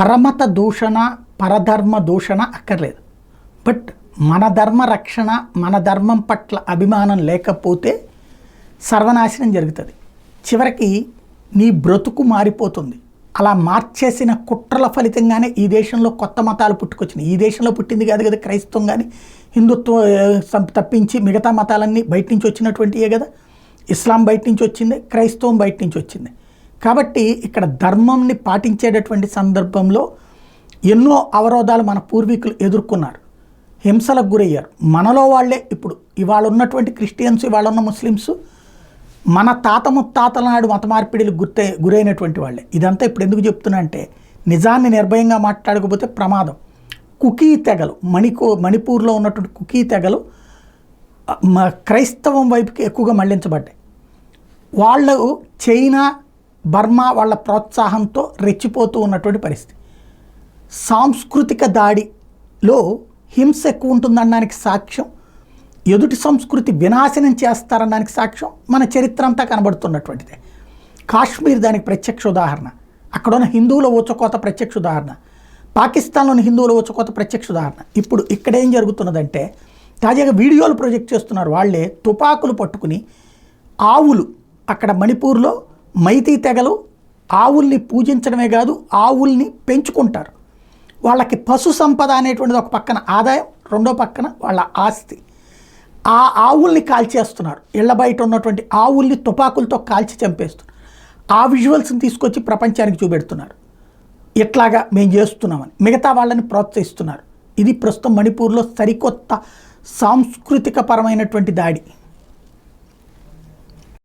పరమత దూషణ పరధర్మ దూషణ అక్కర్లేదు. బట్ మన ధర్మ రక్షణ మన ధర్మం పట్ల అభిమానం లేకపోతే సర్వనాశనం జరుగుతుంది. చివరికి నీ బ్రతుకు మారిపోతుంది. అలా మార్చేసిన కుట్రల ఫలితంగానే ఈ దేశంలో కొత్త మతాలు పుట్టుకొచ్చినాయి. ఈ దేశంలో పుట్టింది కాదు కదా క్రైస్తవం, కానీ హిందుత్వం తప్పించి మిగతా మతాలన్నీ బయట నుంచి వచ్చినటువంటివే కదా. ఇస్లాం బయట నుంచి వచ్చింది, క్రైస్తవం బయట నుంచి వచ్చింది. కాబట్టి ఇక్కడ ధర్మంని పాటించేటటువంటి సందర్భంలో ఎన్నో అవరోధాలు మన పూర్వీకులు ఎదుర్కొన్నారు, హింసలకు గురయ్యారు. మనలో వాళ్ళే ఇప్పుడు ఇవాళ ఉన్నటువంటి క్రిస్టియన్స్, ఇవాళ ఉన్న ముస్లిమ్స్ మన తాత ముత్తాతల నాడు మత మార్పిడిలు గురైనటువంటి వాళ్ళే. ఇదంతా ఇప్పుడు ఎందుకు చెప్తున్నా అంటే నిజాన్ని నిర్భయంగా మాట్లాడకపోతే ప్రమాదం. కుకీ తెగలు మణిపూర్లో ఉన్నటువంటి కుకీ తెగలు క్రైస్తవం వైపుకి ఎక్కువగా మళ్లించబడ్డాయి. వాళ్ళు చైనా బర్మా వాళ్ళ ప్రోత్సాహంతో రెచ్చిపోతూ ఉన్నటువంటి పరిస్థితి. సాంస్కృతిక దాడిలో హింస ఎక్కువ ఉంటుందనడానికి సాక్ష్యం, ఎదుటి సంస్కృతి వినాశనం చేస్తారనడానికి సాక్ష్యం మన చరిత్ర అంతా కనబడుతున్నటువంటిదే. కాశ్మీర్ దానికి ప్రత్యక్ష ఉదాహరణ, అక్కడ ఉన్న హిందువుల ఊచకోత ప్రత్యక్ష ఉదాహరణ, పాకిస్తాన్లోని హిందువుల ఊచకోత ప్రత్యక్ష ఉదాహరణ. ఇప్పుడు ఇక్కడ ఏం జరుగుతున్నదంటే తాజాగా వీడియోలు ప్రొజెక్ట్ చేస్తున్నారు. వాళ్ళే తుపాకులు పట్టుకుని ఆవులు, అక్కడ మణిపూర్లో మైతీ తెగలు ఆవుల్ని పూజించడమే కాదు ఆవుల్ని పెంచుకుంటారు. వాళ్ళకి పశు సంపద అనేటువంటిది ఒక పక్కన ఆదాయం, రెండో పక్కన వాళ్ళ ఆస్తి. ఆ ఆవుల్ని కాల్చేస్తున్నారు. ఇళ్ల బయట ఉన్నటువంటి ఆవుల్ని తుపాకులతో కాల్చి చంపేస్తున్నారు. ఆ విజువల్స్ని తీసుకొచ్చి ప్రపంచానికి చూపెడుతున్నారు, ఇట్లాగా మేము చేస్తున్నామని. మిగతా వాళ్ళని ప్రోత్సహిస్తున్నారు. ఇది ప్రస్తుతం మణిపూర్లో సరికొత్త సాంస్కృతిక పరమైనటువంటి దాడి.